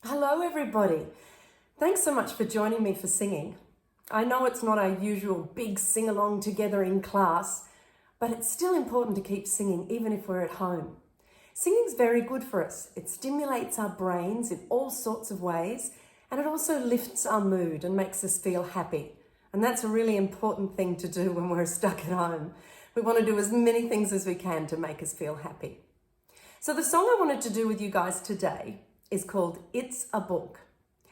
Hello everybody. Thanks so much for joining me for singing. I know it's not our usual big sing-along together in class, but it's still important to keep singing even if we're at home. Singing's very good for us. It stimulates our brains in all sorts of ways, and it also lifts our mood and makes us feel happy. And that's a really important thing to do when we're stuck at home. We want to do as many things as we can to make us feel happy. So the song I wanted to do with you guys today is called It's a Book.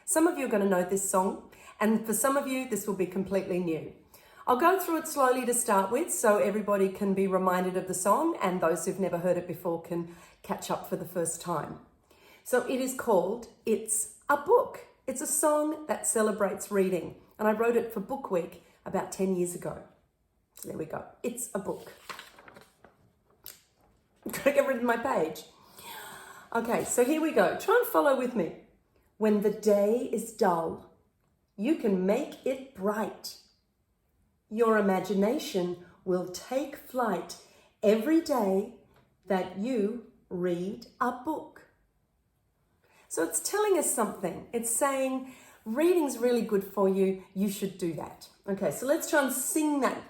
Some of you are going to know this song, and for some of you, this will be completely new. I'll go through it slowly to start with so everybody can be reminded of the song, and those who've never heard it before can catch up for the first time. So it is called It's a Book. It's a song that celebrates reading, and I wrote it for Book Week about 10 years ago. So there we go. It's a book. I've got to get rid of my page. Okay, so here we go. Try and follow with me. When the day is dull, you can make it bright. Your imagination will take flight every day that you read a book. So it's telling us something. It's saying reading's really good for you. You should do that. Okay, so let's try and sing that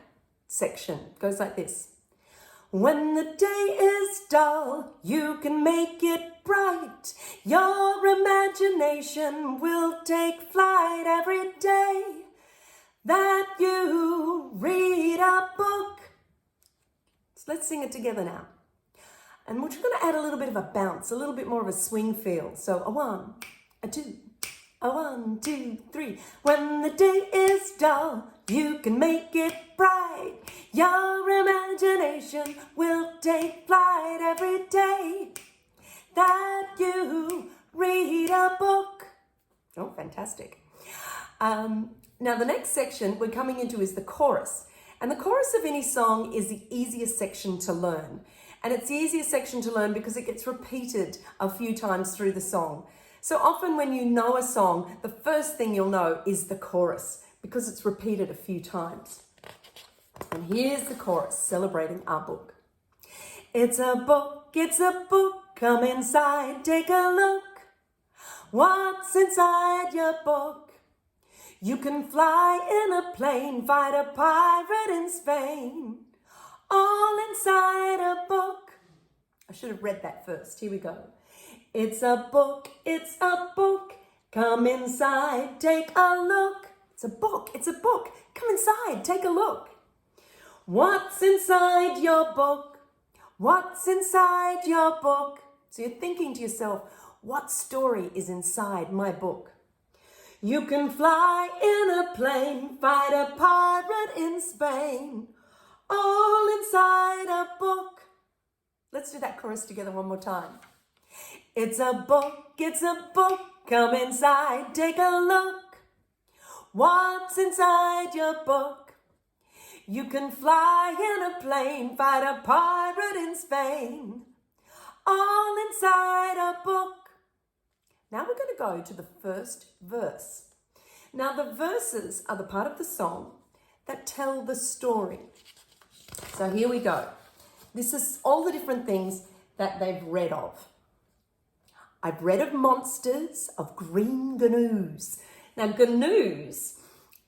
section. It goes like this. When the day is dull, you can make it bright. Your imagination will take flight every day that you read a book. So let's sing it together now. And we're just going to add a little bit of a bounce, a little bit more of a swing feel. So a one, a two, a 1, 2, 3. When the day is dull, you can make it bright. Your imagination will take flight every day that you read a book. Oh, fantastic. Now the next section we're coming into is the chorus. And the chorus of any song is the easiest section to learn. And it's the easiest section to learn because it gets repeated a few times through the song. So often when you know a song, the first thing you'll know is the chorus because it's repeated a few times. And here's the chorus celebrating our book. It's a book, come inside, take a look. What's inside your book? You can fly in a plane, fight a pirate in Spain. All inside a book. I should have read that first. Here we go. It's a book, come inside, take a look. It's a book, come inside, take a look. What's inside your book? What's inside your book? So you're thinking to yourself, what story is inside my book? You can fly in a plane, fight a pirate in Spain. All inside a book. Let's do that chorus together one more time. It's a book, come inside, take a look. What's inside your book? You can fly in a plane, fight a pirate in Spain. All inside a book. Now we're going to go to the first verse. Now the verses are the part of the song that tell the story. So here we go. This is all the different things that they've read of. I've read of monsters, of green gnus. Now, gnus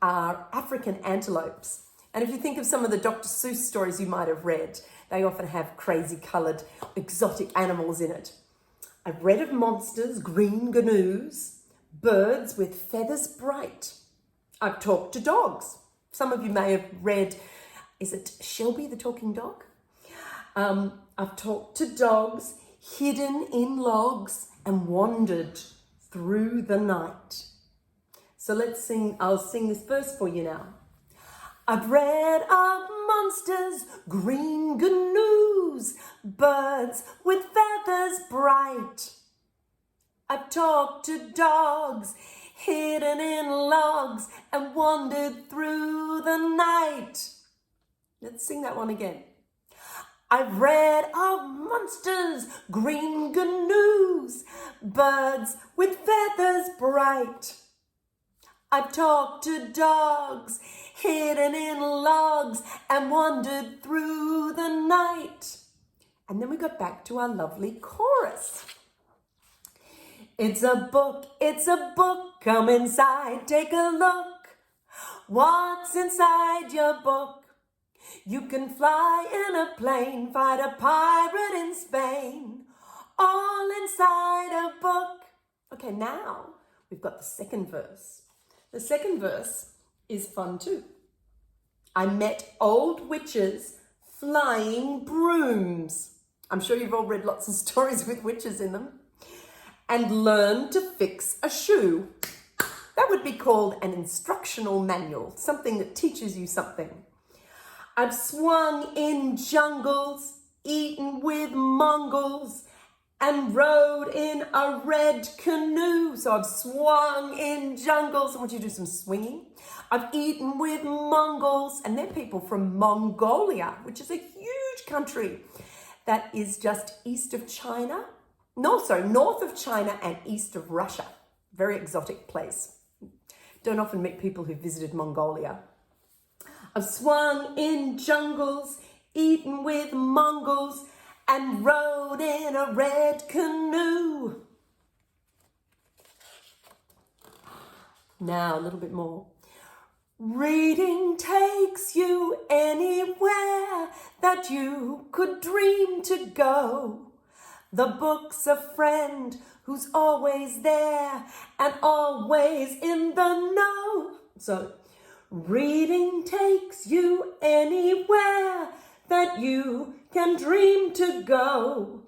are African antelopes. And if you think of some of the Dr. Seuss stories you might have read, they often have crazy coloured exotic animals in it. I've read of monsters, green gnus, birds with feathers bright. I've talked to dogs. Some of you may have read, is it Shelby the Talking Dog? I've talked to dogs, hidden in logs, and wandered through the night. So I'll sing this verse for you now. I've read of monsters, green gnus, birds with feathers bright. I've talked to dogs, hidden in logs, and wandered through the night. Let's sing that one again. I've read of monsters, green gnus, birds with feathers bright. I've talked to dogs, hidden in logs, and wandered through the night. And then we got back to our lovely chorus. It's a book, come inside, take a look. What's inside your book? You can fly in a plane, fight a pirate in Spain, all inside a book. Okay, now we've got the second verse. The second verse is fun too. I met old witches flying brooms. I'm sure you've all read lots of stories with witches in them. And learned to fix a shoe. That would be called an instructional manual, something that teaches you something. I've swung in jungles, eaten with Mongols, and rode in a red canoe. So I've swung in jungles. I want you to do some swinging. I've eaten with Mongols, and they're people from Mongolia, which is a huge country that is just east of China. North of China and east of Russia. Very exotic place. Don't often meet people who visited Mongolia. I've swung in jungles, eaten with Mongols, and rode in a red canoe. Now a little bit more. Reading takes you anywhere that you could dream to go. The book's a friend who's always there and always in the know. So, reading takes you anywhere that you can dream to go.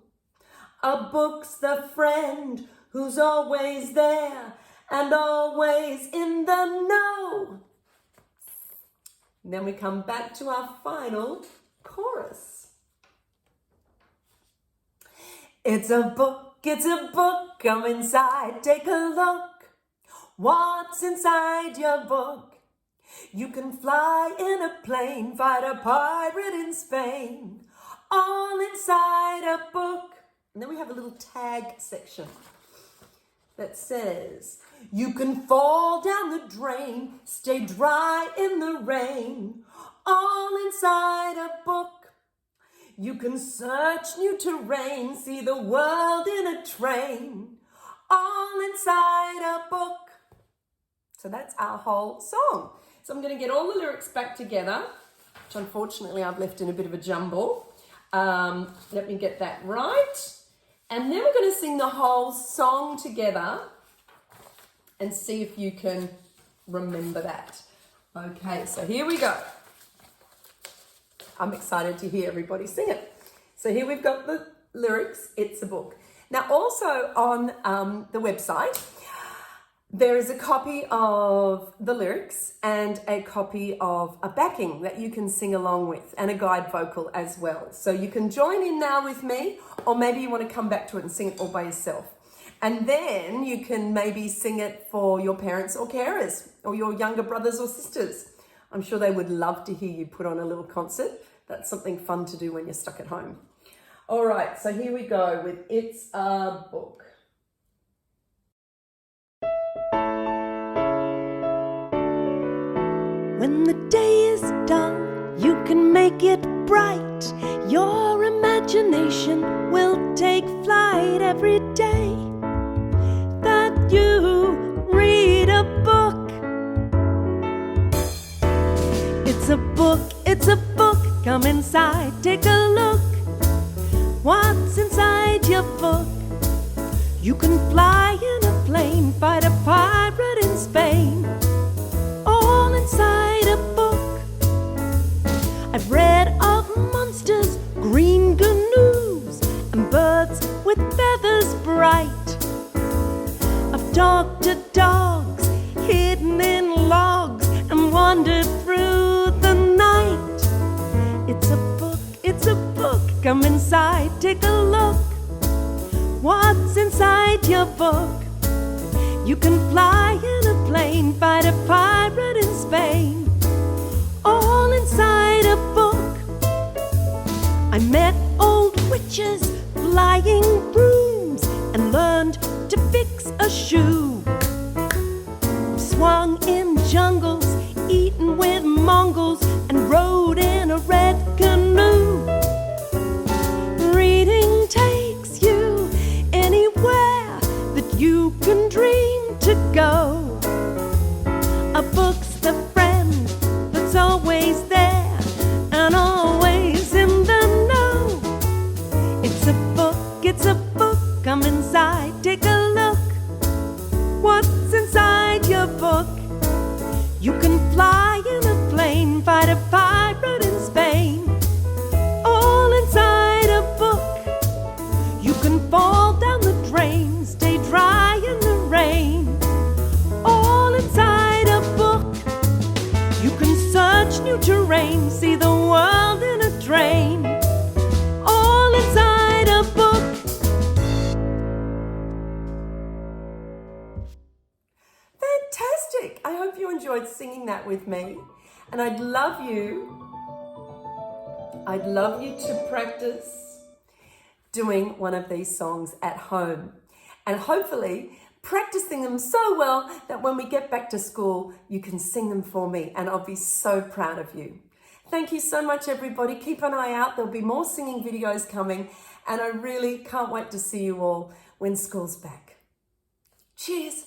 A book's the friend who's always there and always in the know. And then we come back to our final chorus. It's a book, come inside, take a look. What's inside your book? You can fly in a plane, fight a pirate in Spain, all inside a book. And then we have a little tag section that says, you can fall down the drain, stay dry in the rain, all inside a book. You can search new terrain, see the world in a train, all inside a book. So that's our whole song. So I'm going to get all the lyrics back together, which unfortunately I've left in a bit of a jumble. Let me get that right. And then we're going to sing the whole song together and see if you can remember that. Okay, so here we go. I'm excited to hear everybody sing it. So here we've got the lyrics, it's a book. Now also on the website, there is a copy of the lyrics and a copy of a backing that you can sing along with and a guide vocal as well. So you can join in now with me, or maybe you want to come back to it and sing it all by yourself. And then you can maybe sing it for your parents or carers or your younger brothers or sisters. I'm sure they would love to hear you put on a little concert. That's something fun to do when you're stuck at home. All right, so here we go with It's a Book. When the day is dull, you can make it bright. Your imagination will take flight every day that you read a book. It's a book, come inside, take a look. What's inside your book? You can fly in a plane, fight a pirate in Spain, all inside a book. I've read of monsters, green canoes, and birds with feathers bright. I've talked to dogs, hidden in logs, and wandered through the night. It's a book, come inside, take a look. What's inside your book? You can fly in a plane, fight a pirate in Spain, all inside a book. I met old witches flying brooms and learned to fix a shoe. Swung in jungles, eaten with Mongols, and rode in a red canoe. Reading takes you anywhere that you can dream to go. A book's the friend that's always there and always in the know. It's a book, come inside, take a look. What's inside your book? You can fly in a plane, fight a pirate in Spain. All inside a book. You can fall down the drain, stay dry in the rain. All inside a book. You can search new terrain, see the world in a train. All inside a book. Fantastic! I hope you enjoyed singing that with me. And I'd love you to practice doing one of these songs at home. And hopefully practicing them so well that when we get back to school, you can sing them for me and I'll be so proud of you. Thank you so much, everybody. Keep an eye out. There'll be more singing videos coming and I really can't wait to see you all when school's back. Cheers.